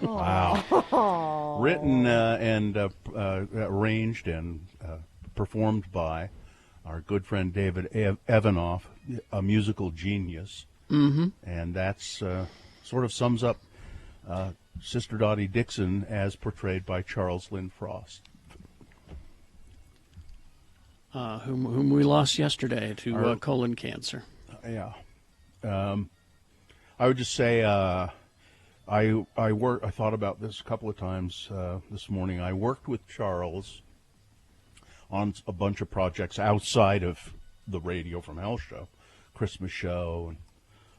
Wow. Written and arranged and performed by our good friend David Evanoff, a musical genius. Mm-hmm. And that's sort of sums up Sister Dottie Dixon as portrayed by Charles Lynn Frost. Whom we lost yesterday to colon cancer. Yeah. I would just say I thought about this a couple of times this morning. I worked with Charles on a bunch of projects outside of the Radio from Hell show, Christmas show, and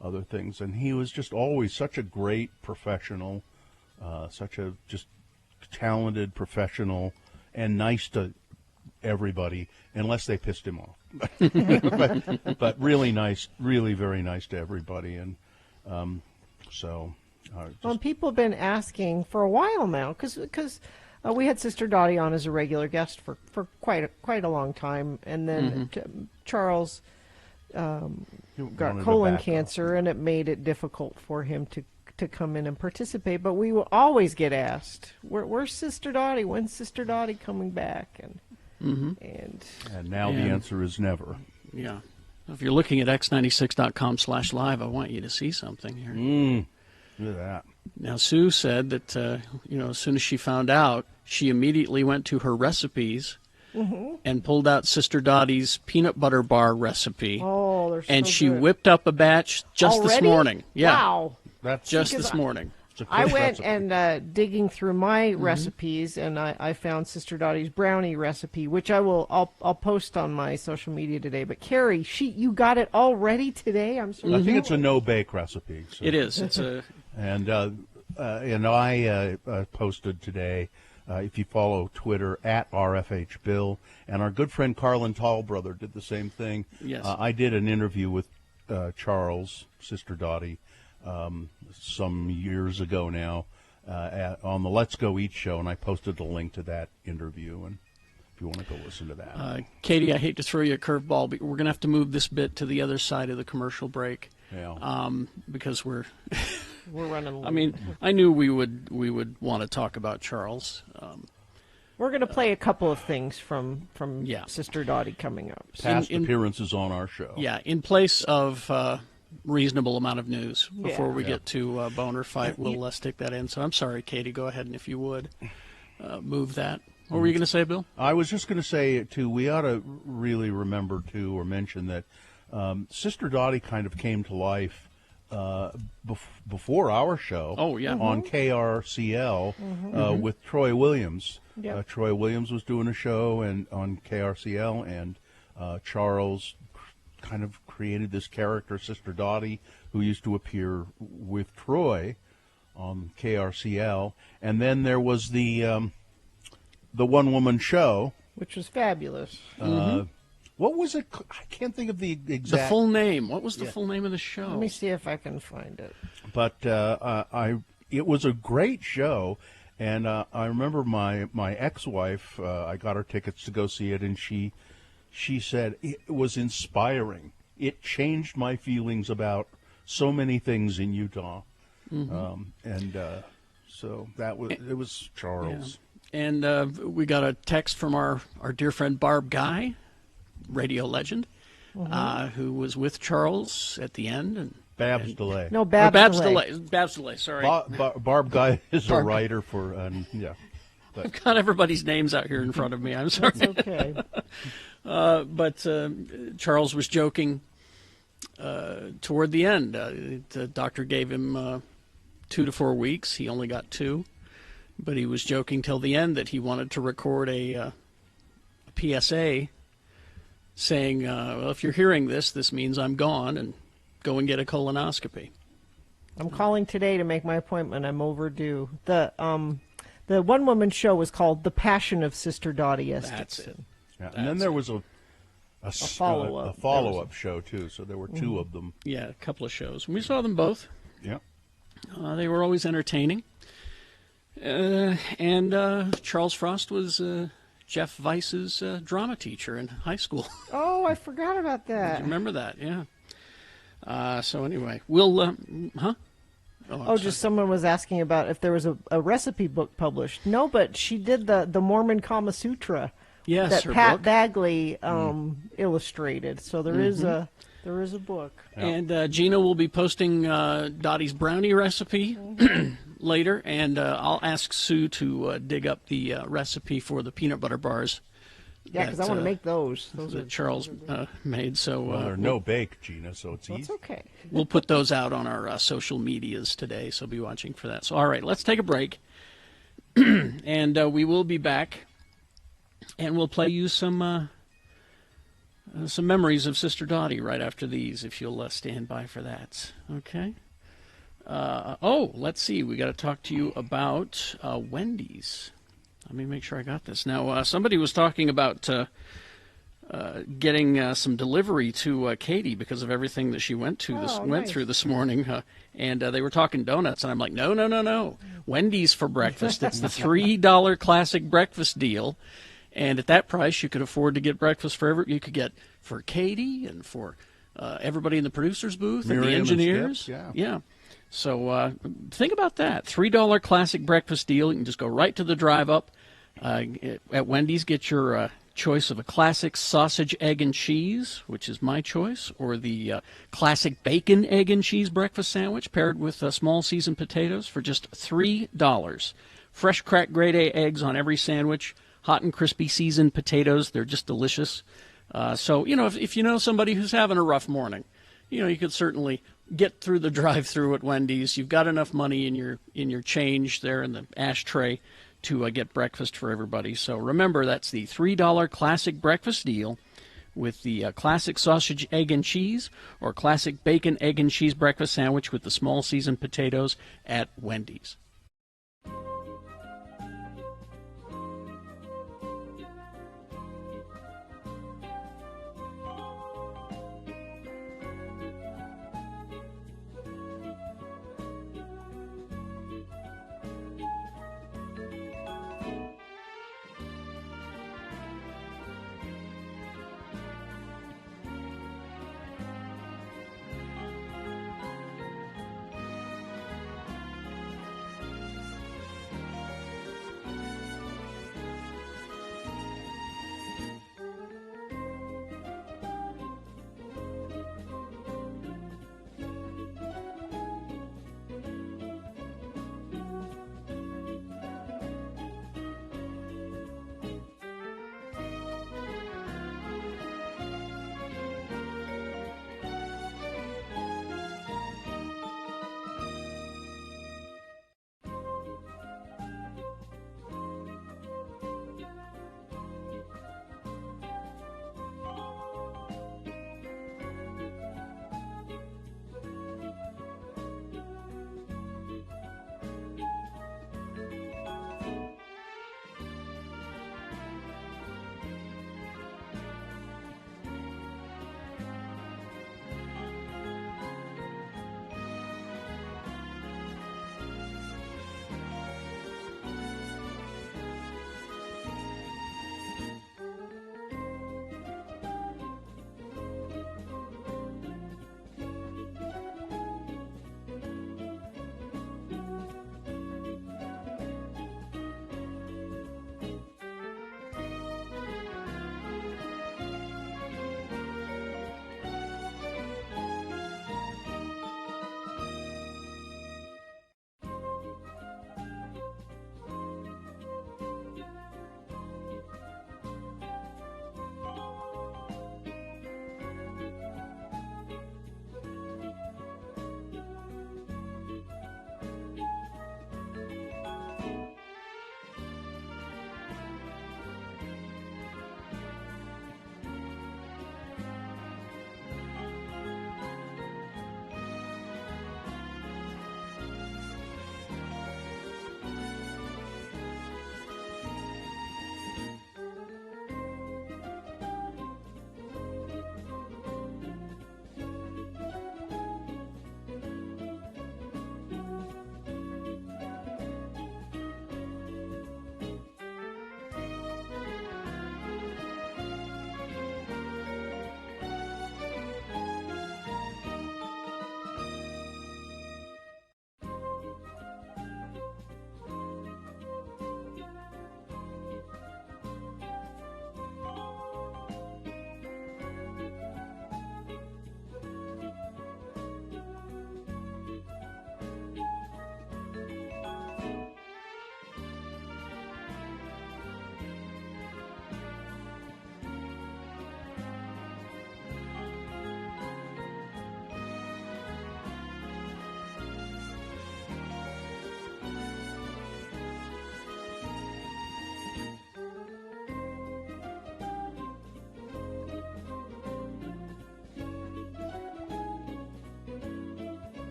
other things. And he was just always such a great professional, such a just talented professional, and nice to everybody, unless they pissed him off. but really nice, really very nice to everybody. And well, people have been asking for a while now, because we had Sister Dottie on as a regular guest for quite a long time, and then Charles got colon cancer, and it made it difficult for him to come in and participate. But we will always get asked, "Where's Sister Dottie? When's Sister Dottie coming back?" And now the answer is never. Yeah. If you're looking at x96.com/live, I want you to see something here. Look at that. Now, Sue said that, as soon as she found out, she immediately went to her recipes and pulled out Sister Dottie's peanut butter bar recipe. Oh, they're so And she good. whipped up a batch just this Already? morning. Yeah. Wow. That's just this morning. I went and digging through my recipes, and I found Sister Dottie's brownie recipe, which I'll post on my social media today. But Carrie, you got it already today? I'm sorry. I think it's a no-bake recipe. So. It is. It's a and I posted today. If you follow Twitter at RFHBill, and our good friend Carlin Tallbrother did the same thing. Yes. I did an interview with Charles, Sister Dottie, some years ago now on the Let's Go Eat show, and I posted a link to that interview, and if you want to go listen to that. Katie, I hate to throw you a curveball, but we're going to have to move this bit to the other side of the commercial break. Yeah. Because we're running late. I mean, I knew we would want to talk about Charles. We're going to play a couple of things from Yeah. Sister Dottie coming up. Past appearances on our show. Yeah, in place of reasonable amount of news before we get to Boner Fight. We'll stick that in. So I'm sorry, Katie. Go ahead, and if you would, move that. What were you going to say, Bill? I was just going to say, too, we ought to really remember, too, or mention that Sister Dottie kind of came to life before our show on KRCL with Troy Williams. Yep. Troy Williams was doing a show on KRCL, and Charles kind of created this character, Sister Dottie, who used to appear with Troy on KRCL. And then there was the one-woman show. Which was fabulous. What was it? I can't think of the exact... The full name. What was the full name of the show? Let me see if I can find it. But it was a great show, and I remember my ex-wife, I got her tickets to go see it, and she said it was inspiring. It changed my feelings about so many things in Utah. So it was Charles. Yeah. And we got a text from our dear friend Barb Guy, radio legend, who was with Charles at the end. And Babs DeLay. No, Babs DeLay. Babs DeLay, sorry. Barb Guy is a writer for, I've got everybody's names out here in front of me. I'm sorry. That's okay. But Charles was joking toward the end. The doctor gave him 2 to 4 weeks. He only got 2. But he was joking till the end that he wanted to record a PSA saying, well, if you're hearing this, this means I'm gone, and go and get a colonoscopy. I'm calling today to make my appointment. I'm overdue. The one-woman show was called The Passion of Sister Dottie S. That's Dixon. Yeah. And then there was a follow-up show, too, so there were 2 of them. Yeah, a couple of shows. We saw them both. Yeah. They were always entertaining. And Charles Frost was Jeff Weiss's drama teacher in high school. Oh, I forgot about that. You remember that? Yeah. So anyway, we'll Oh, just someone was asking about if there was a recipe book published. No, but she did the Mormon Kama Sutra Yes, that her Pat book. Bagley illustrated. So there is a book. And Gina will be posting Dottie's brownie recipe later, and I'll ask Sue to dig up the recipe for the peanut butter bars. Yeah, because I want to make those. Those that are Charles made. So Well, they're no bake, Gina, so it's That's easy. okay. we'll put those out on our social medias today, so be watching for that. So, all right, let's take a break, and we will be back, and we'll play you some memories of Sister Dottie right after these, if you'll stand by for that. Okay? Let's see. We got to talk to you about Wendy's. Let me make sure I got this. Now, somebody was talking about getting some delivery to Katie because of everything that she went nice. through this morning, and they were talking donuts, and I'm like, no, Wendy's for breakfast. It's the $3 classic breakfast deal, and at that price, you could afford to get breakfast for you could get for Katie and for everybody in the producer's booth and the Miriam and engineers. Skip, Yeah. So think about that. $3 classic breakfast deal. You can just go right to the drive up at Wendy's. Get your choice of a classic sausage, egg, and cheese, which is my choice, or the classic bacon, egg, and cheese breakfast sandwich paired with small seasoned potatoes for just $3. Fresh cracked grade A eggs on every sandwich, hot and crispy seasoned potatoes. They're just delicious. So, if you know somebody who's having a rough morning, you could certainly get through the drive-through at Wendy's. You've got enough money in your change there in the ashtray to get breakfast for everybody. So remember, that's the $3 classic breakfast deal with the classic sausage, egg, and cheese, or classic bacon, egg, and cheese breakfast sandwich with the small seasoned potatoes at Wendy's.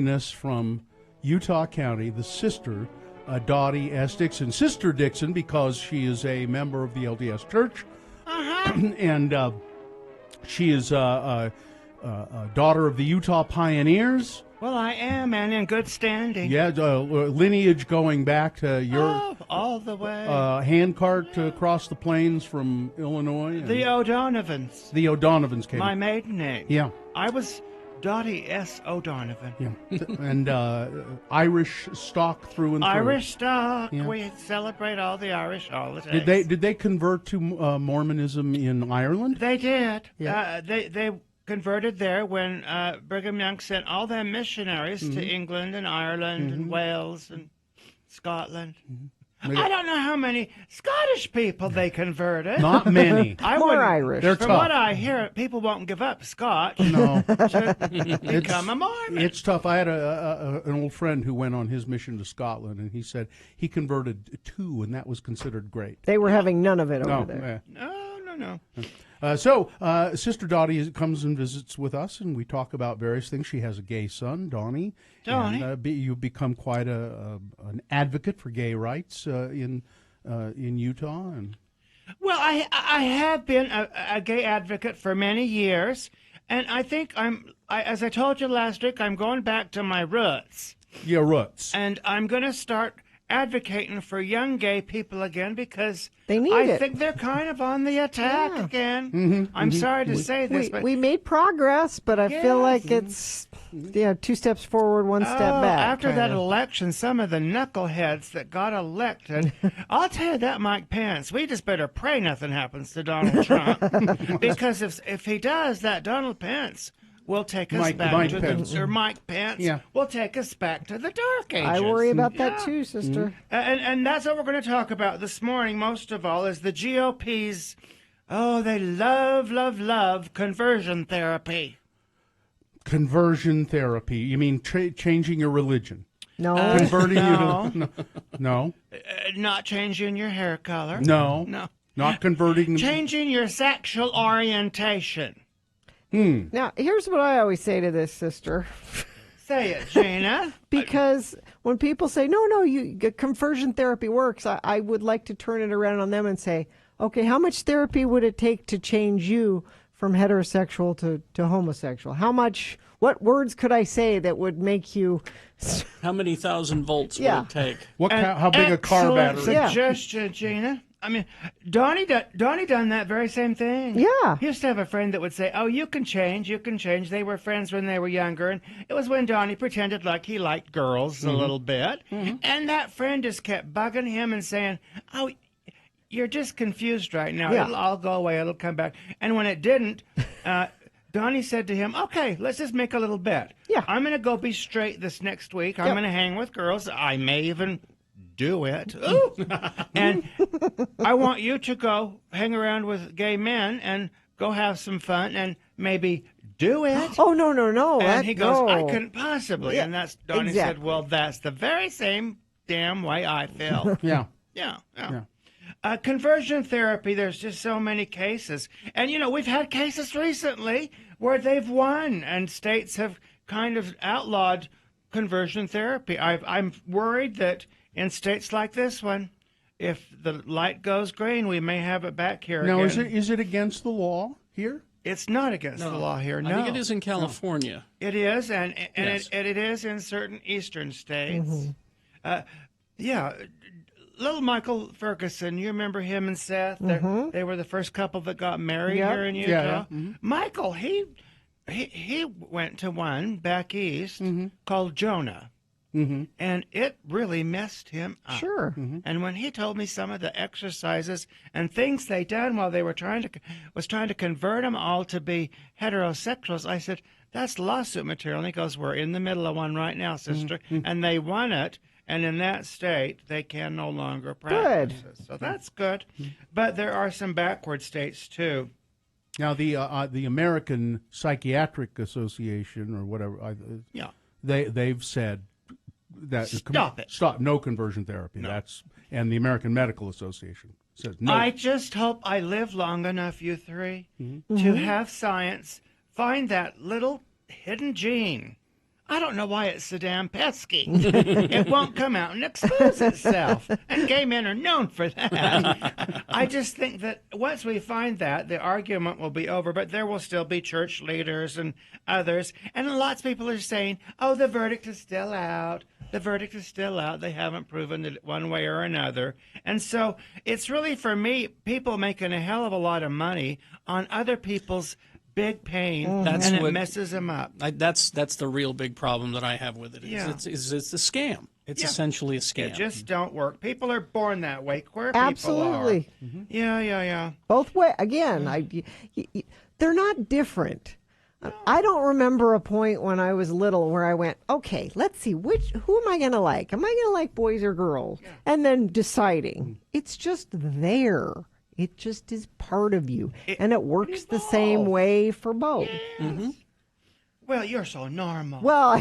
us from Utah County, the sister, Dottie S. Dixon. Sister Dixon, because she is a member of the LDS Church, and she is a daughter of the Utah Pioneers. Well, I am, and in good standing. Yeah, lineage going back to your all the way. handcart across the plains from Illinois. The O'Donovans. The O'Donovans came. My maiden name. Yeah. I was Dottie S. O'Donovan. Yeah. And Irish stock through and through. Irish stock. Yeah. We celebrate all the Irish holidays. Did they convert to Mormonism in Ireland? They did. Yeah. They converted there when Brigham Young sent all them missionaries to England and Ireland and Wales and Scotland. I don't know how many Scottish people they converted. Not many. More Irish. They're From tough. what I hear, people won't give up Scotch No, to become a Mormon. it's tough. I had an old friend who went on his mission to Scotland, and he said he converted 2, and that was considered great. They were having none of it No, over there. No. So Sister Dottie comes and visits with us, and we talk about various things. She has a gay son, Donnie. Donnie. And, you've become quite an advocate for gay rights in Utah. And Well, I have been a gay advocate for many years, and I think as I told you last week, I'm going back to my roots. your roots. And I'm going to start advocating for young gay people again because They need I it. think they're kind of on the attack Yeah. again. I'm sorry to say this, but We made progress, but I feel Yes. like it's 2 steps forward, 1 step back. after that kinda. election, some of the knuckleheads that got elected, I'll tell you that, Mike Pence, we just better pray nothing happens to Donald Trump. Because if he does, that Donald Pence will take us Mike back to Pence. or Mike Pence Yeah. will take us back to the dark ages. I worry about that Yeah. too, sister. And that's what we're going to talk about this morning, most of all, is the GOP's, they love conversion therapy. Conversion therapy. You mean changing your religion? No. Converting no. you to no, Not changing your hair color. no, No. not converting. Changing your sexual orientation. Now, here's what I always say to this, sister. Say it, Gina. Because when people say, no, conversion therapy works, I would like to turn it around on them and say, okay, how much therapy would it take to change you from heterosexual to homosexual? What words could I say that would make you... How many thousand volts Yeah. would it take? How big a car Excellent battery? Yeah. suggestion, Gina. I mean, Donnie done that very same thing. Yeah. He used to have a friend that would say, "Oh, you can change, you can change." They were friends when they were younger, and it was when Donnie pretended like he liked girls a little bit, and that friend just kept bugging him and saying, "Oh, you're just confused right now. Yeah. It'll all go away. It'll come back." And when it didn't, Donnie said to him, "Okay, let's just make a little bet. Yeah. I'm going to go be straight this next week. I'm Yep. going to hang with girls. I may even do it. Ooh. And I want you to go hang around with gay men and go have some fun and maybe do it." Oh, no. And he goes, no. "I couldn't possibly." Yeah, And that's Donnie said, exactly. "Well, that's the very same damn way I feel." Yeah. Yeah. Yeah. Conversion therapy, there's just so many cases. And, we've had cases recently where they've won and states have kind of outlawed conversion therapy. I'm worried that in states like this one, if the light goes green, we may have it back here Now, again. is it against the law here? It's not against the law here, no. I think it is in California. It is, and Yes. it is in certain eastern states. Yeah, little Michael Ferguson, you remember him and Seth? They were the first couple that got married Yep. here in Utah. Yeah, yeah. Michael, he went to one back east called Jonah, and it really messed him up. Sure. And when he told me some of the exercises and things they done while they were trying to convert them all to be heterosexuals, I said, "That's lawsuit material." And he goes, "We're in the middle of one right now, sister," and they won it. And in that state, they can no longer practice it. So that's good. But there are some backward states too. Now, the American Psychiatric Association or whatever, Yeah. they've said that Stop it. Stop no conversion therapy. And the American Medical Association says no. I just hope I live long enough, you three, to have science find that little hidden gene. I don't know why it's so damn pesky. It won't come out and expose itself. And gay men are known for that. I just think that once we find that, the argument will be over, but there will still be church leaders and others. And lots of people are saying, oh, the verdict is still out. The verdict is still out. They haven't proven it one way or another. And so it's really, for me, people making a hell of a lot of money on other people's big pain, and it messes them up. That's the real big problem that I have with it. It's a scam. It's essentially a scam. It just don't work. People are born that way. Queer Absolutely. people are. Yeah. Both way. Again, they're not different. I don't remember a point when I was little where I went, okay, let's see, who am I going to like? Am I going to like boys or girls? Yeah. And then deciding. It's just there. It just is part of you. And it works the same way for both. Yes. Mm-hmm. Well, you're so normal. Well,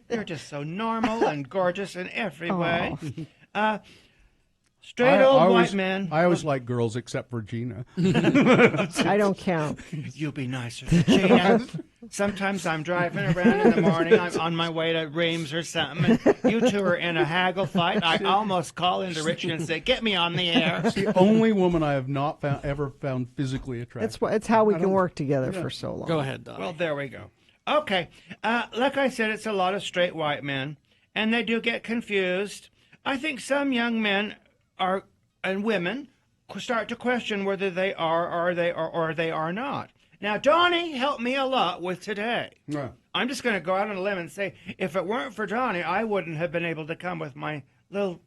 you're just so normal and gorgeous in every way. Straight old white men. I always like girls except for Gina. I don't count. You be nicer to Gina. Sometimes I'm driving around in the morning. I'm on my way to Reims or something, and you two are in a haggle fight. I almost call into Richie and say, "Get me on the air." It's the only woman I have not ever found physically attractive. It's how we can work together for so long. Go ahead, Don. Well, there we go. Okay. Like I said, it's a lot of straight white men, and they do get confused. I think some young men and women start to question whether they are or they are not. Now, Donnie helped me a lot with today. Yeah. I'm just going to go out on a limb and say, if it weren't for Donnie, I wouldn't have been able to come with my little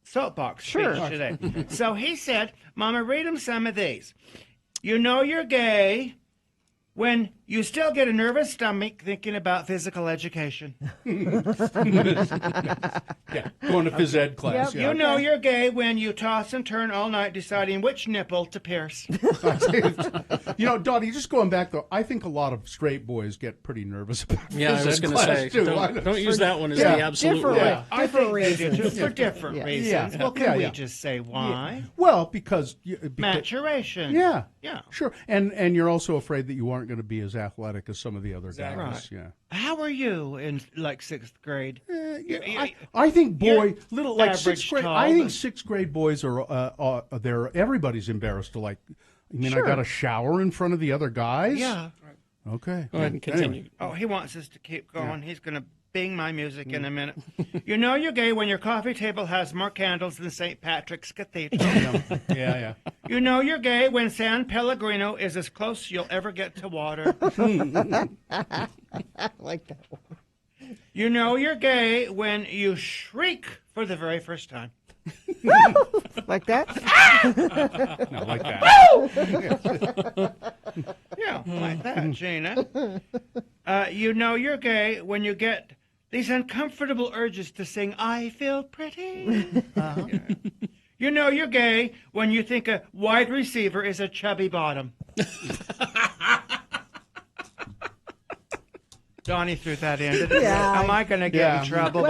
soapbox speech today. So he said, Mama, read him some of these. You know you're gay when you still get a nervous stomach thinking about physical education. Yeah, going to phys ed class. Yep. Yeah. You know you're gay when you toss and turn all night deciding which nipple to pierce. You know, Dottie, just going back, though, I think a lot of straight boys get pretty nervous about I was going to say, don't use that one as the absolute rule. I think they do too, for different reasons. Yeah. Well, can we just say why? Yeah. Well, because maturation. Yeah. Yeah. Sure. And you're also afraid that you aren't going to be as athletic as some of the other guys. Right. Yeah. How were you in like 6th grade? I think average 6th grade. tall, I think 6th grade boys are everybody's embarrassed to like. I mean, I got to shower in front of the other guys. Yeah. Okay. Go ahead and continue. Anyway. Oh, he wants us to keep going. Yeah. He's going to bing my music in a minute. You know you're gay when your coffee table has more candles than St. Patrick's Cathedral. Yeah. You know you're gay when San Pellegrino is as close you'll ever get to water. I like that one. You know you're gay when you shriek for the very first time. Like that? No, like that. Yeah, like that, Gina. You know you're gay when you get these uncomfortable urges to sing, I feel pretty. Yeah. You know you're gay when you think a wide receiver is a chubby bottom. Donnie threw that in. Yeah. Am I going to get in trouble?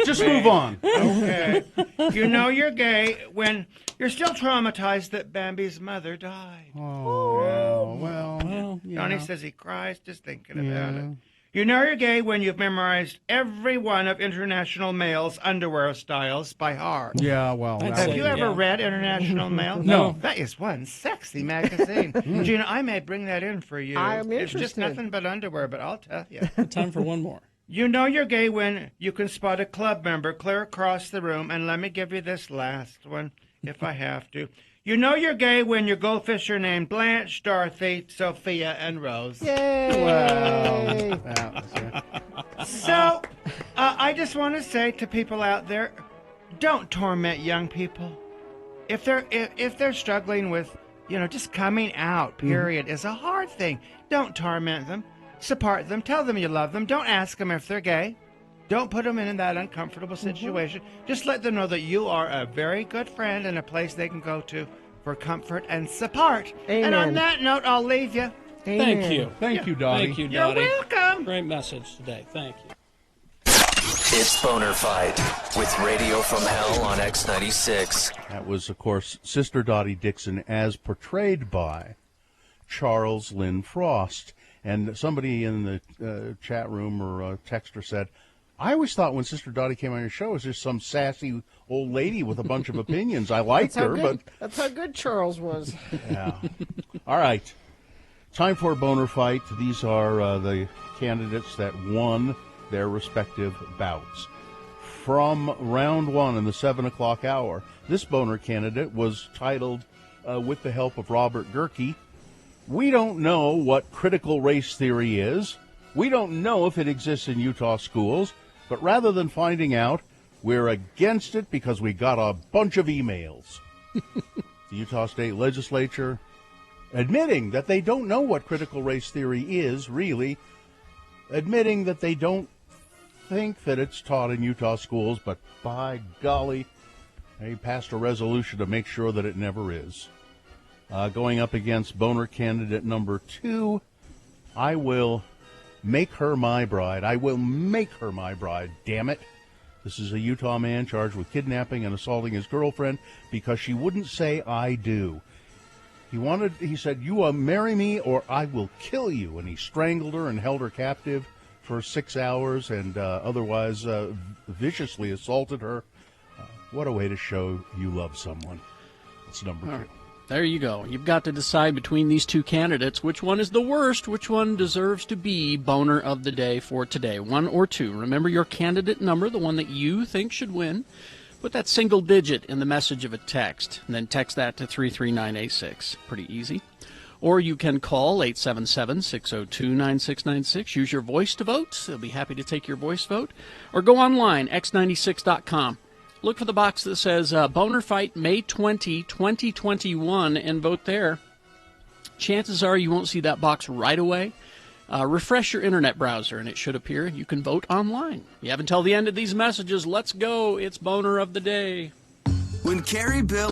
Just move on. Okay. You know you're gay when you're still traumatized that Bambi's mother died. Oh, well. Donnie says he cries just thinking about it. You know you're gay when you've memorized every one of International Mail's underwear styles by heart. Yeah, well. Have you ever read International Mail? No. That is one sexy magazine. Gina, I may bring that in for you. I'm It's just interested. nothing but underwear, but I'll tell you. Time for one more. You know you're gay when you can spot a club member clear across the room, and let me give you this last one, if I have to. You know you're gay when your goldfish are named Blanche, Dorothy, Sophia, and Rose. Yay! Well, So, I just want to say to people out there, don't torment young people. If they're struggling with, just coming out, period, is a hard thing. Don't torment them. Support them. Tell them you love them. Don't ask them if they're gay. Don't put them in that uncomfortable situation. Just let them know that you are a very good friend and a place they can go to for comfort and support. Amen. And on that note, I'll leave you. Amen. Thank you. Thank you, Dottie. Thank you, You're Dottie. welcome. Great message today. Thank you. It's Bonafide with Radio from Hell on X96. That was, of course, Sister Dottie Dixon as portrayed by Charles Lynn Frost. And somebody in the chat room or texter said, I always thought when Sister Dottie came on your show, it was just some sassy old lady with a bunch of opinions. I liked her, but... That's how good Charles was. Yeah. All right. Time for a boner fight. These are the candidates that won their respective bouts. From round one in the 7 o'clock hour, this boner candidate was titled, with the help of Robert Gerke, We don't know what critical race theory is. We don't know if it exists in Utah schools. But rather than finding out, we're against it because we got a bunch of emails. The Utah State Legislature admitting that they don't know what critical race theory is, really, admitting that they don't think that it's taught in Utah schools, but by golly, they passed a resolution to make sure that it never is. Going up against boner candidate number 2, I will make her my bride. I will make her my bride, damn it. This is a Utah man charged with kidnapping and assaulting his girlfriend because she wouldn't say I do. He said, you will marry me or I will kill you. And he strangled her and held her captive for 6 hours and otherwise viciously assaulted her. What a way to show you love someone. That's number 2. There you go. You've got to decide between these two candidates which one is the worst, which one deserves to be boner of the day for today, 1 or 2. Remember your candidate number, the one that you think should win. Put that single digit in the message of a text, and then text that to 33986. Pretty easy. Or you can call 877-602-9696. Use your voice to vote. They'll be happy to take your voice vote. Or go online, x96.com. Look for the box that says Boner Fight May 20, 2021, and vote there. Chances are you won't see that box right away. Refresh your internet browser, and it should appear. You can vote online. You have until the end of these messages. Let's go. It's Boner of the Day. When Carrie Bill...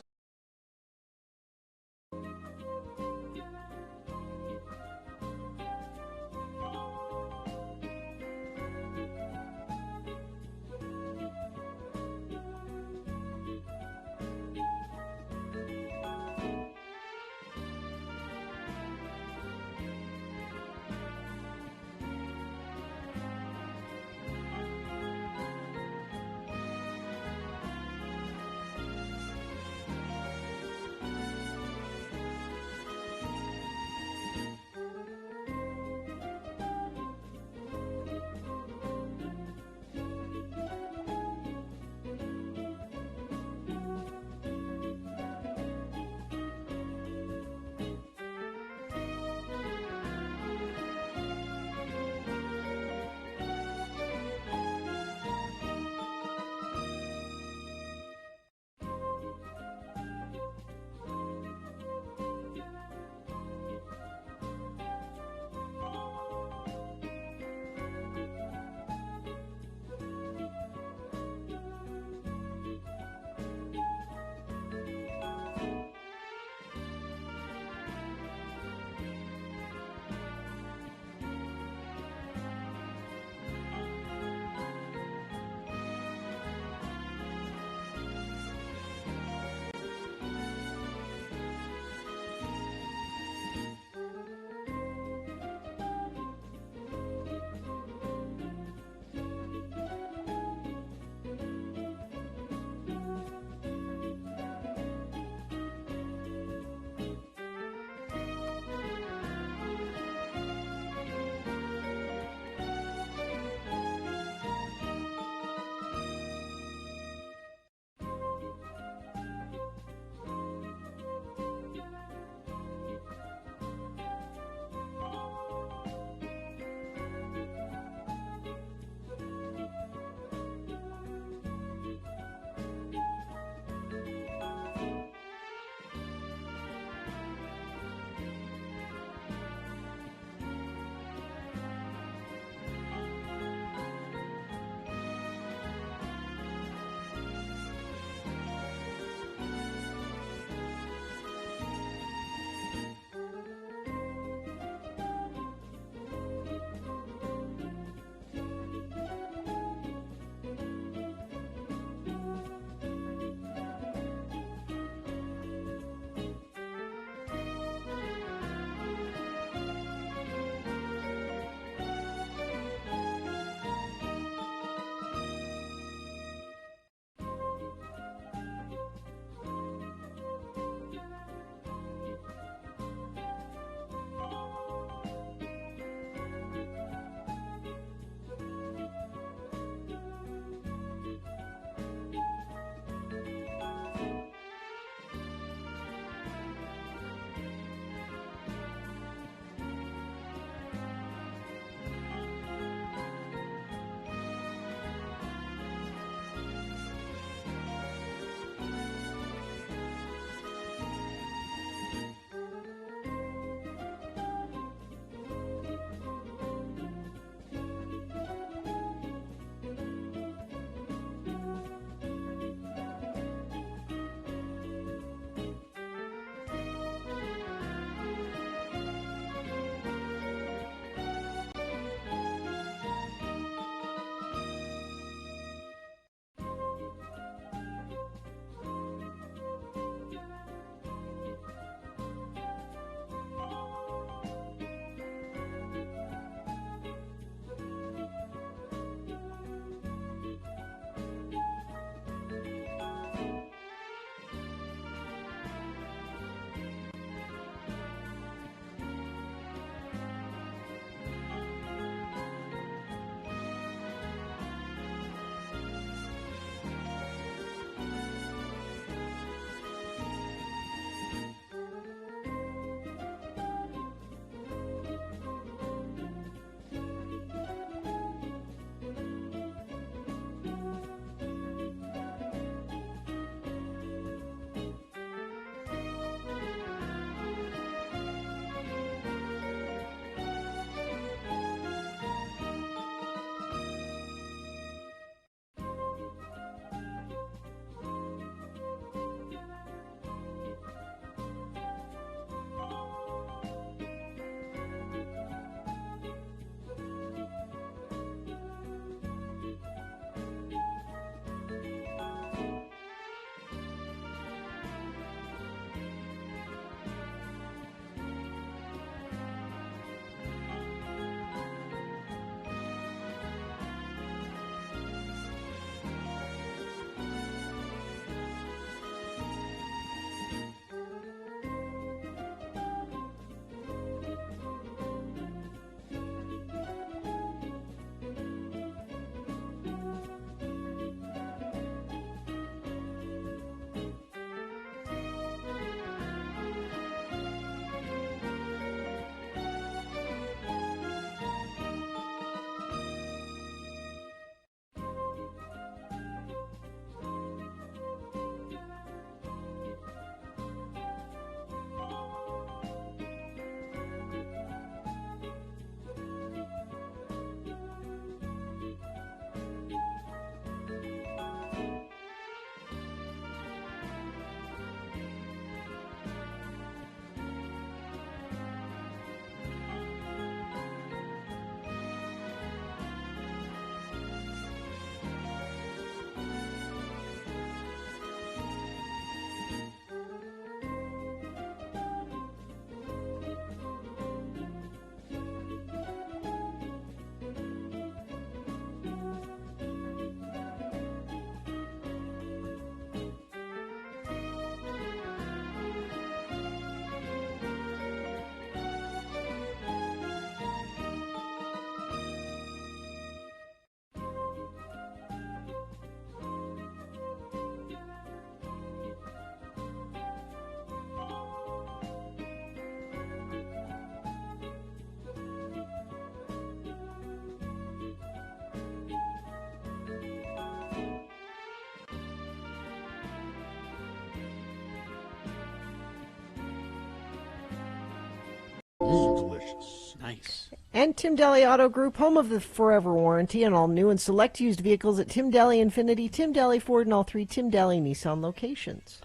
Nice. And Tim Daly Auto Group, home of the Forever Warranty on all new and select used vehicles at Tim Daly Infiniti, Tim Daly Ford, and all 3 Tim Daly Nissan locations.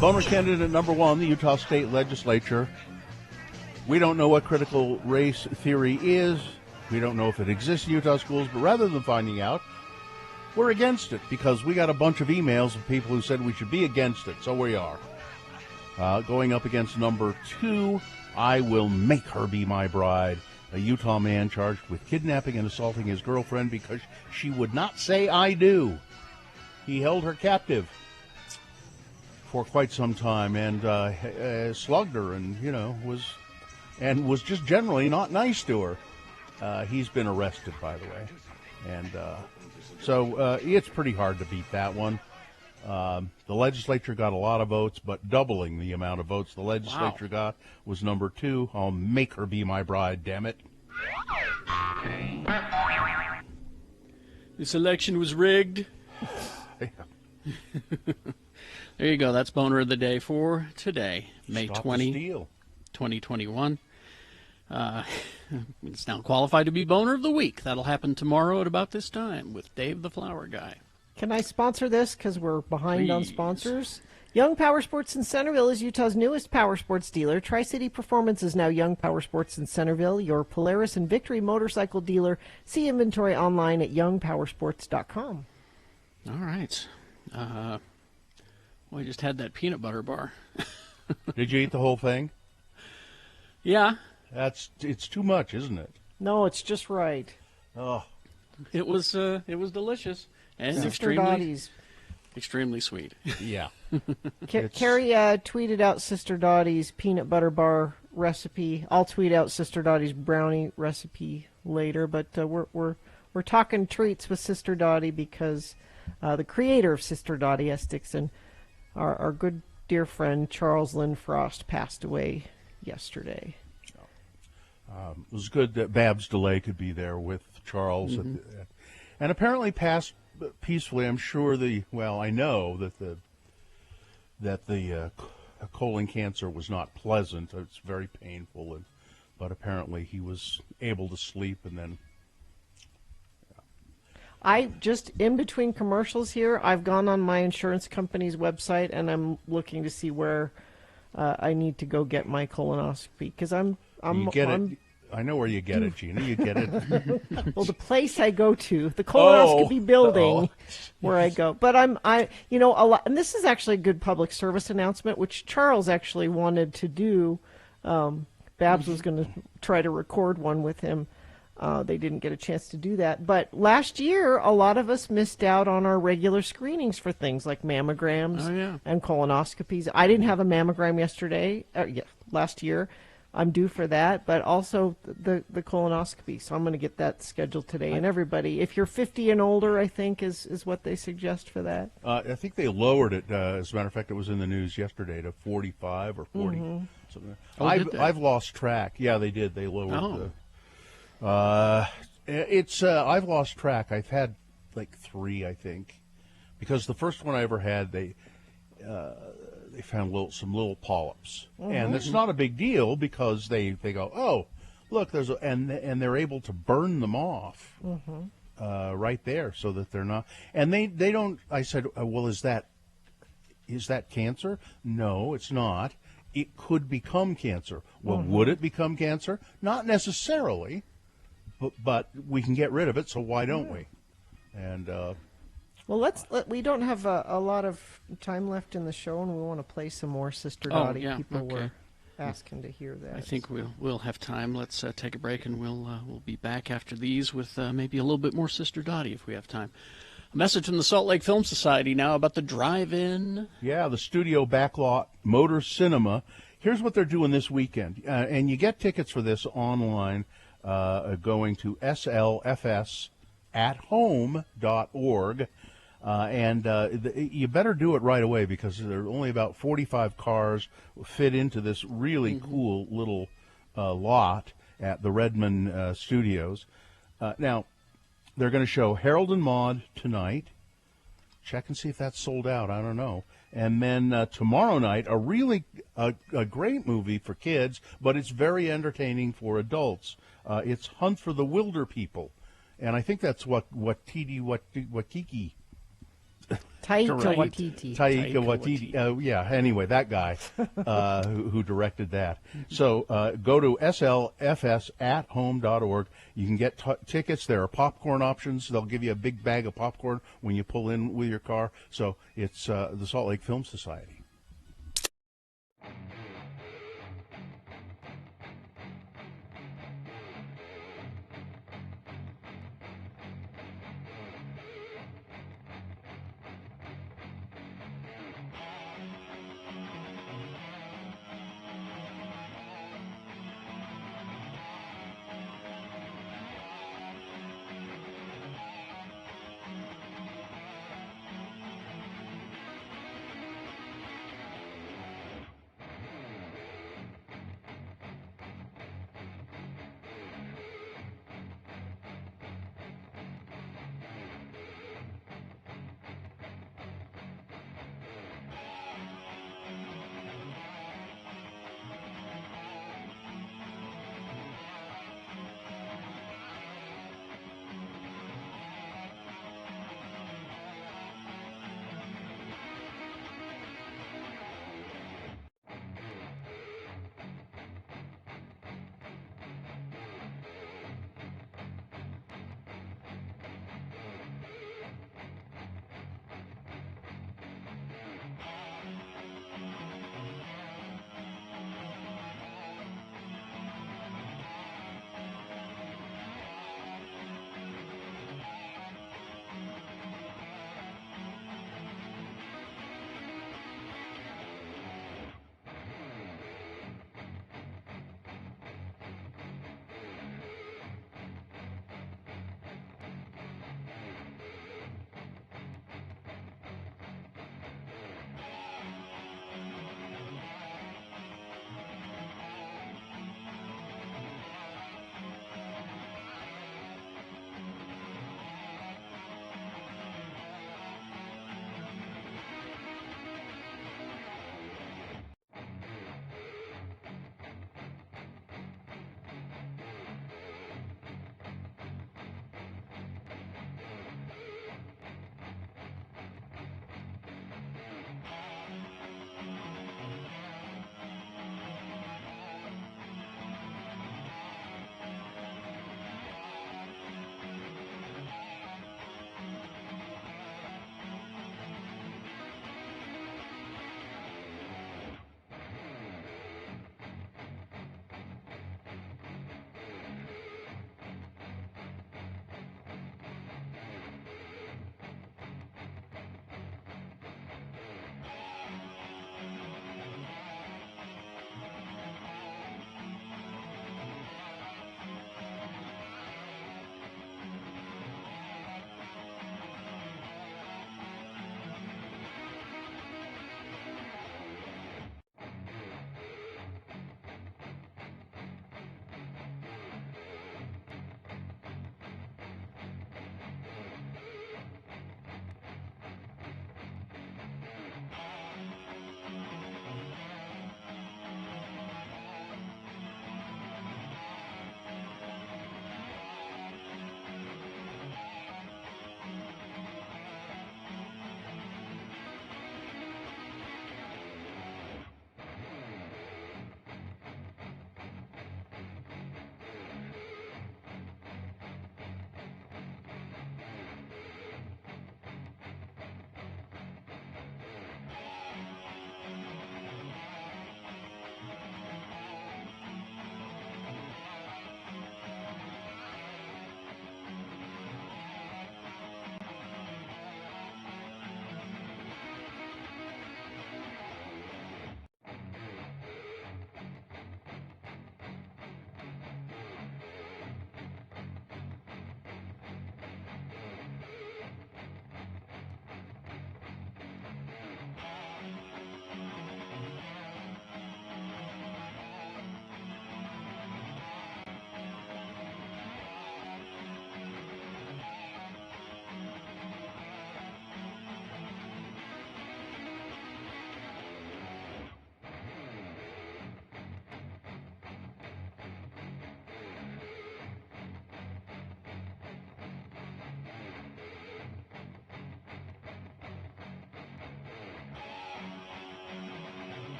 Boner candidate number 1, the Utah State Legislature. We don't know what critical race theory is. We don't know if it exists in Utah schools, but rather than finding out, we're against it because we got a bunch of emails of people who said we should be against it, so we are. Going up against number 2, I Will Make Her Be My Bride, a Utah man charged with kidnapping and assaulting his girlfriend because she would not say I do. He held her captive for quite some time and slugged her and, was just generally not nice to her. He's been arrested, by the way. And so it's pretty hard to beat that one. The legislature got a lot of votes, but doubling the amount of votes the legislature got was number 2. I'll make her be my bride, damn it. This election was rigged. There you go. That's Boner of the Day for today, May 20, 2021. It's now qualified to be Boner of the Week. That'll happen tomorrow at about this time with Dave the Flower Guy. Can I sponsor this because we're behind on Please. sponsors? Young Power Sports in Centerville is Utah's newest power sports dealer. Tri-City Performance is now Young Power Sports in Centerville, your Polaris and Victory motorcycle dealer. See inventory online at youngpowersports.com. All right. Well, I just had that peanut butter bar. Did you eat the whole thing? Yeah. It's too much, isn't it? No, it's just right. Oh, It was delicious and Sister Dottie's. extremely sweet. yeah. Carrie tweeted out Sister Dottie's peanut butter bar recipe. I'll tweet out Sister Dottie's brownie recipe later, but we're talking treats with Sister Dottie because the creator of Sister Dottie, S. Dixon, our good dear friend Charles Lynn Frost passed away yesterday. It was good that Babs DeLay could be there with Charles, and apparently passed peacefully. I'm sure I know that the colon cancer was not pleasant. It's very painful, but apparently he was able to sleep, and then. I just, in between commercials here, I've gone on my insurance company's website and I'm looking to see where I need to go get my colonoscopy because I'm it. I know where you get it, Gina. You get it. well, the place I go to, the colonoscopy building where I go. But a lot, and this is actually a good public service announcement, which Charles actually wanted to do. Babs was going to try to record one with him. They didn't get a chance to do that. But last year, a lot of us missed out on our regular screenings for things like mammograms and colonoscopies. I didn't have a mammogram last year. I'm due for that, but also the colonoscopy. So I'm going to get that scheduled today. And everybody, if you're 50 and older, I think is what they suggest for that. I think they lowered it. As a matter of fact, it was in the news yesterday to 45 or 40. Something. I've lost track. Yeah, they did. They lowered I've lost track. I've had like 3, I think, because the first one I ever had, they found some little polyps, and it's not a big deal because they go, oh, look, and they're able to burn them off right there so that they're not, and they don't. I said, well, is that cancer? No, it's not. It could become cancer. Well, would it become cancer? Not necessarily. But we can get rid of it, so why don't we? And well, we don't have a lot of time left in the show, and we want to play some more Sister Dottie. People were asking to hear that. I think we'll have time. Let's take a break, and we'll be back after these with maybe a little bit more Sister Dottie if we have time. A message from the Salt Lake Film Society now about the drive-in. Yeah, the Studio Backlot Motor Cinema. Here's what they're doing this weekend, and you get tickets for this online. Going to slfsathome.org, and you better do it right away because there are only about 45 cars fit into this really cool little lot at the Redmond Studios. Now, they're going to show Harold and Maude tonight. Check and see if that's sold out. I don't know. And then tomorrow night, a really a great movie for kids, but it's very entertaining for adults. It's Hunt for the Wilder People, and I think that's what Kiki. Taika Correct. Waititi. Taika Taika Waititi. Yeah, anyway, that guy who directed that. So go to slfsathome.org. You can get tickets. There are popcorn options. They'll give you a big bag of popcorn when you pull in with your car. So it's the Salt Lake Film Society.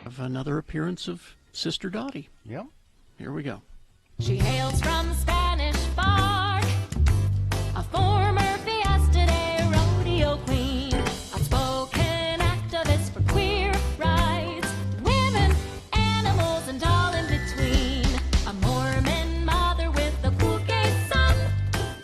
Of another appearance of Sister Dottie. Yep. Here we go. She hails from the Spanish Fork, a former Fiesta Day rodeo queen, outspoken activist for queer rights, women, animals, and all in between. A Mormon mother with a cool gay son,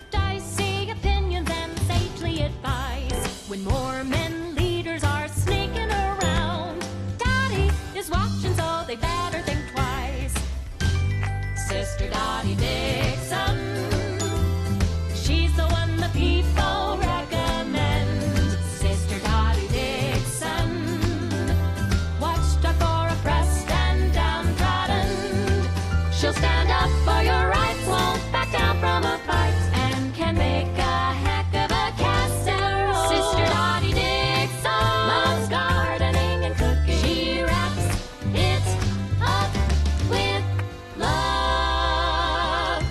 dicey opinions and sagely advice. When Mormon leaders are sneaking around, Dottie is watching, so they better think twice. Sister Dottie Dixon, she's the one the people recommend. Sister Dottie Dixon, watchdog for oppressed and downtrodden. She'll stand up for your rights, won't back down from a fight, and can make a heck of a casserole. Sister Dottie Dixon loves gardening and cooking. She wraps it up with love.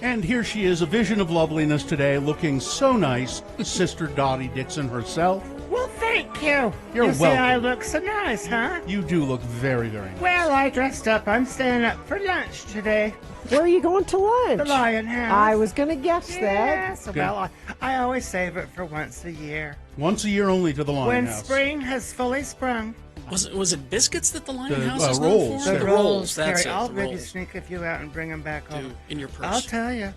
And here she is, a vision of loveliness today, looking so nice, Sister Dottie Dixon herself. Well, thank you. You're you say I welcome. look so nice, huh? You do look very, very nice. Well, I dressed up. I'm staying up for lunch today. Where are you going to lunch? The Lion House. I was going to guess that. Yes. Well, I always save it for once a year. Once a year only to the Lion When House. spring has fully sprung. Was it biscuits that the Lion The, House is rolls. known for? The The rolls, that's Carrie, it. I'll the maybe rolls. sneak a few out and bring them back home. In your purse. I'll tell you,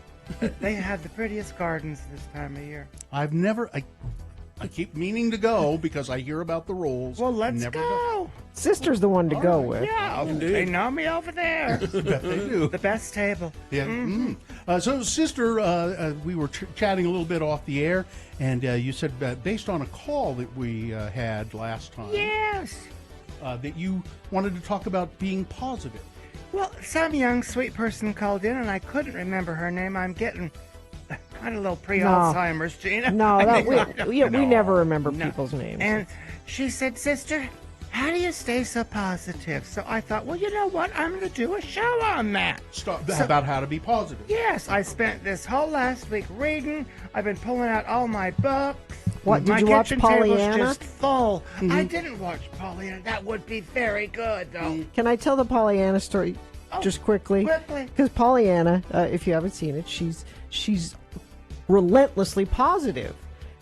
they have the prettiest gardens this time of year. I've never, I keep meaning to go because I hear about the rolls. Well, let's Never go. Sister's the one to go with. Yeah, they know me over there. Bet they do. The best table. Yeah. So, Sister, we were chatting a little bit off the air, and you said based on a call that we had last time, Yes. that you wanted to talk about being positive. Well, some young sweet person called in, and I couldn't remember her name. I'm getting kind of a little pre-Alzheimer's, Gina. No, I that, we never remember people's names. And she said, Sister, how do you stay so positive? So I thought, well, you know what? I'm going to do a show on that. About how to be positive. Yes, I spent this whole last week reading. I've been pulling out all my books. What, did my you watch kitchen table's Pollyanna? just full. I didn't watch Pollyanna. That would be very good, though. Can I tell the Pollyanna story just quickly? Quickly. Because Pollyanna, if you haven't seen it, she's relentlessly positive.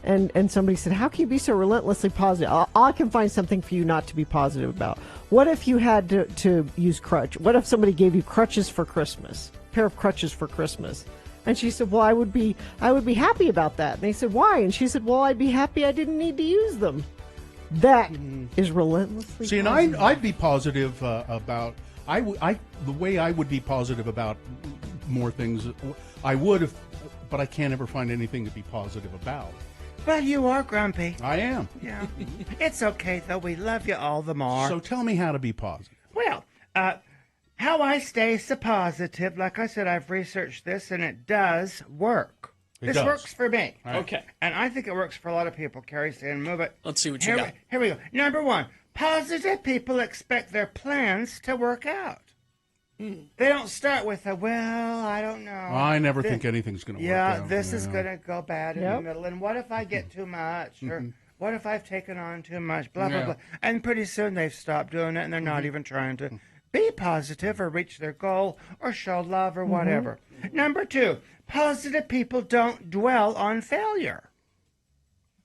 And somebody said, how can you be so relentlessly positive? I can find something for you not to be positive about. What if you had to use crutch? What if somebody gave you crutches for Christmas? A pair of crutches for Christmas? And she said, well, I would be happy about that. And they said, why? And she said, well, I'd be happy I didn't need to use them. That is relentlessly See, and positive. I'd be positive about the way I would be positive about more things. I would have, but I can't ever find anything to be positive about. But you are grumpy. I am. Yeah. It's okay, though. We love you all the more. So tell me how to be positive. Well, how I stay so positive, like I said, I've researched this, and it does work. It This does. works for me. Okay. And I think it works for a lot of people. Carrie, saying move it. Let's see what you Here got. Here we go. Number one, positive people expect their plans to work out. They don't start with a, well, I don't know. I never think anything's going to work out. Yeah, this is going to go bad in the middle. And what if I get too much? Or what if I've taken on too much? Blah, blah, Yeah. blah. And pretty soon they've stopped doing it and they're not even trying to be positive or reach their goal or show love or whatever. Number two, positive people don't dwell on failure.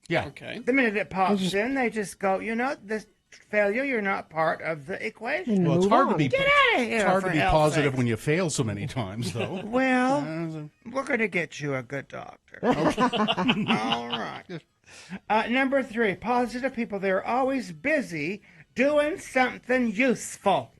Yeah. Okay. The minute it pops in, they just go, you know, this failure, you're not part of the equation. Well, it's Move hard to on. be. Get out of here, It's hard for to be hell's positive sakes. when you fail so many times, though. Well, we're going to get you a good doctor. All right. Number three, positive people. They're always busy doing something useful.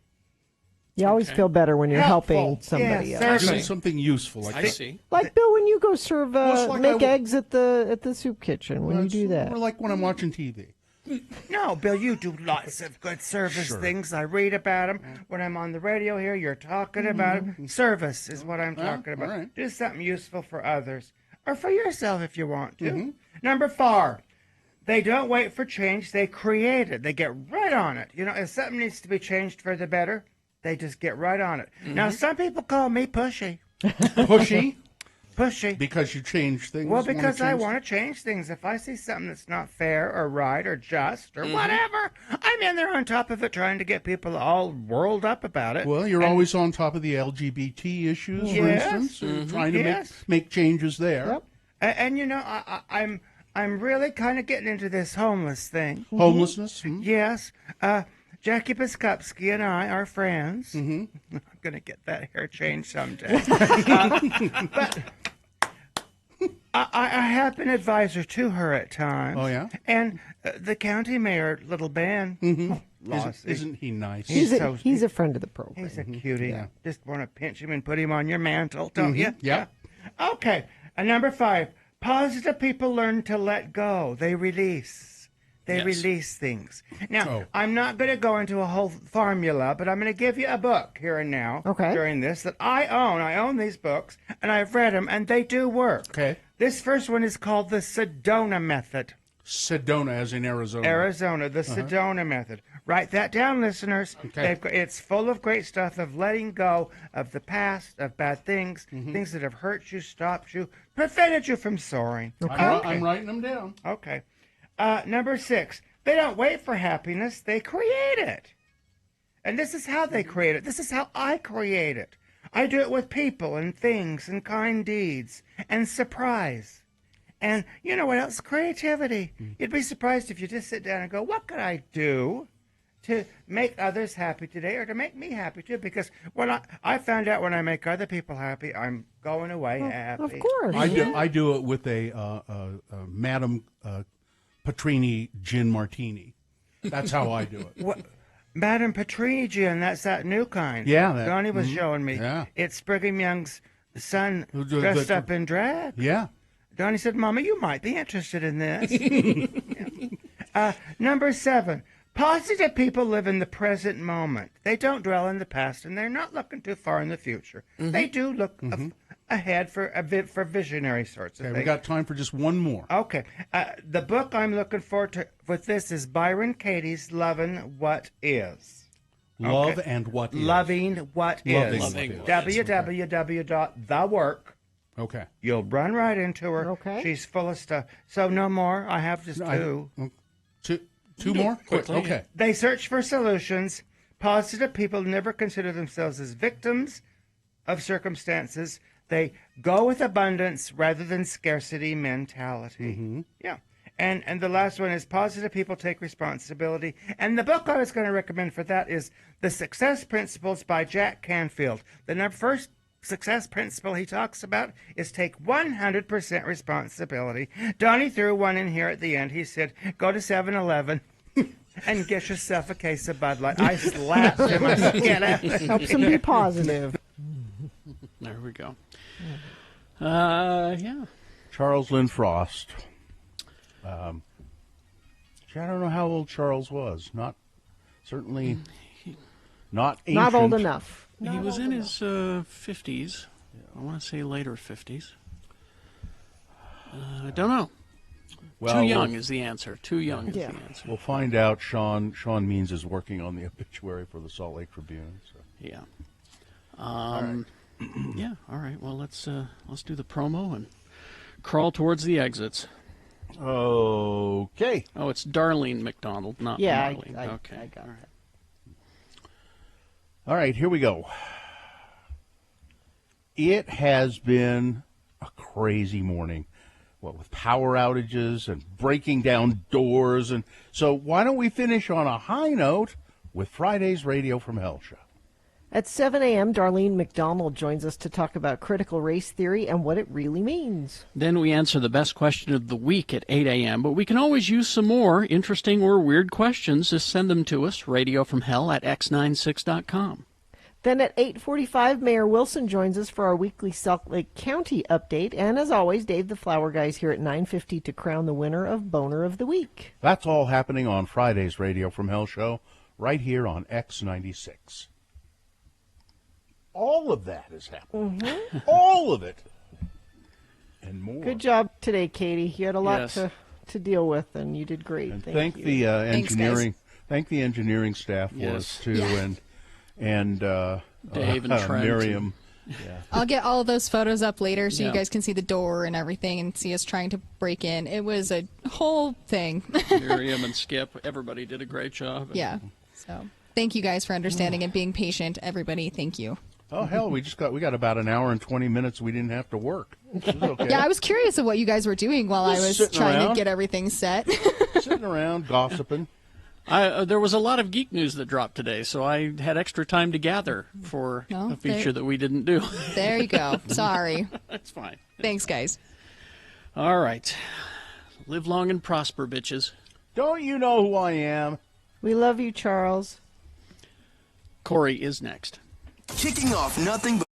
You always feel better when you're Helpful. helping somebody Yes, else. certainly. Doing something useful. Like I see. Like Bill, when you go serve, it's like make I- eggs at the soup kitchen, when you do that. Or like when I'm watching TV. No, Bill, you do lots of good service Sure. things. I read about them. When I'm on the radio here, you're talking about them. Service is what I'm talking about. all right. Do something useful for others or for yourself if you want to. Number four, they don't wait for change. They create it. They get right on it. You know, if something needs to be changed for the better, they just get right on it. Now, some people call me pushy. Pushy. pushy. Because you change things. Well, because I change- want to change things. If I see something that's not fair or right or just or whatever, I'm in there on top of it trying to get people all whirled up about it. Well, you're always on top of the LGBT issues, for Yes. instance, trying to Yes. make changes there. Yep. And you know, I'm really kind of getting into this homeless thing. Homelessness. Yes. Jackie Biskupski and I are friends. I'm going to get that hair changed someday. But I have been advisor to her at times. Oh, yeah? And the county mayor, little Ben, Isn't he nice? He's so- He's a friend of the program. he's a cutie. Yeah. Just want to pinch him and put him on your mantle, don't you? Yeah. Okay. And number 5, positive people learn to let go. They release. They Yes. release things. Now, Oh. I'm not going to go into a whole formula, but I'm going to give you a book here and now Okay. during this that I own. I own these books, and I've read them, and they do work. Okay. This first one is called the Sedona Method. Sedona, as in Arizona. Arizona, the Sedona Method. Write that down, listeners. Okay. It's full of great stuff of letting go of the past, of bad things, things that have hurt you, stopped you, prevented you from soaring. I'm writing them down. Okay. Number 6, they don't wait for happiness, they create it. And this is how they create it. This is how I create it. I do it with people and things and kind deeds and surprise. And you know what else? Creativity. You'd be surprised if you just sit down and go, what could I do to make others happy today or to make me happy too? Because when I found out when I make other people happy, I'm going away happy. Of course. I do it with a Madame Petrini gin martini. That's how I do it. What? Madame Petrini gin, that's that new kind. Yeah, that- Donnie was showing me. Yeah. It's Brigham Young's son The- dressed the- up in drag. Yeah. Donnie said, Mama, you might be interested in this. Number 7, positive people live in the present moment. They don't dwell in the past, and they're not looking too far in the future. They do look ahead for visionary sorts of Okay, things. we got time for just one more. Okay. The book I'm looking forward to with this is Byron Katie's Lovin' What Is. Love and what is. Loving What Loving Is. What Is. www.thework. Okay. You'll run right into her. Okay. She's full of stuff. So no more. I have just 2. Two more? quickly, Okay. They search for solutions. Positive people never consider themselves as victims of circumstances. They go with abundance rather than scarcity mentality. Yeah. And the last one is positive people take responsibility. And the book I was going to recommend for that is The Success Principles by Jack Canfield. The first success principle he talks about is take 100% responsibility. Donnie threw one in here at the end. He said, go to 7-Eleven and get yourself a case of Bud Light. I slapped him. I said, get out. Helps them be positive. There we go. Yeah. Charles Lynn Frost. I don't know how old Charles was. Not ancient. Not old enough. He was in his 50s. I want to say later 50s. I don't know. Well, Too young is the answer. Too young is Yeah. the answer. We'll find out. Sean Means is working on the obituary for the Salt Lake Tribune. So. Yeah. Yeah. All right. Well, let's do the promo and crawl towards the exits. Okay. Oh, it's Darlene McDonald, not Yeah, Marlene. Okay. I got All right. that. All right, here we go. It has been a crazy morning, with power outages and breaking down doors. And so why don't we finish on a high note with Friday's Radio from Hell show? At 7 a.m., Darlene McDonald joins us to talk about critical race theory and what it really means. Then we answer the best question of the week at 8 a.m., but we can always use some more interesting or weird questions. Just send them to us, radiofromhell@x96.com. Then at 8:45, Mayor Wilson joins us for our weekly Salt Lake County update. And as always, Dave the Flower Guy's here at 9:50 to crown the winner of Boner of the Week. That's all happening on Friday's Radio from Hell show right here on X96. All of that is happening. All of it. And more. Good job today, Katie. You had a lot Yes. to deal with, and you did great. And Thank you. the Thanks, engineering. Thank the engineering staff for Yes. us too, Yeah. and Dave and Trent. Miriam I'll get all of those photos up later so Yeah. you guys can see the door and everything and see us trying to break in. It was a whole thing. Miriam and Skip, everybody did a great job. Yeah. So thank you guys for understanding and being patient. Everybody, thank you. Oh hell, we got about an hour and 20 minutes. We didn't have to work. This is okay. Yeah, I was curious of what you guys were doing while I Just was sitting trying around. to get everything set. Sitting around gossiping. There was a lot of geek news that dropped today, so I had extra time to gather for Oh, a feature that we didn't do. There you go. Sorry. That's fine. Thanks, guys. All right. Live long and prosper, bitches. Don't you know who I am? We love you, Charles. Corey is next. Kicking off nothing but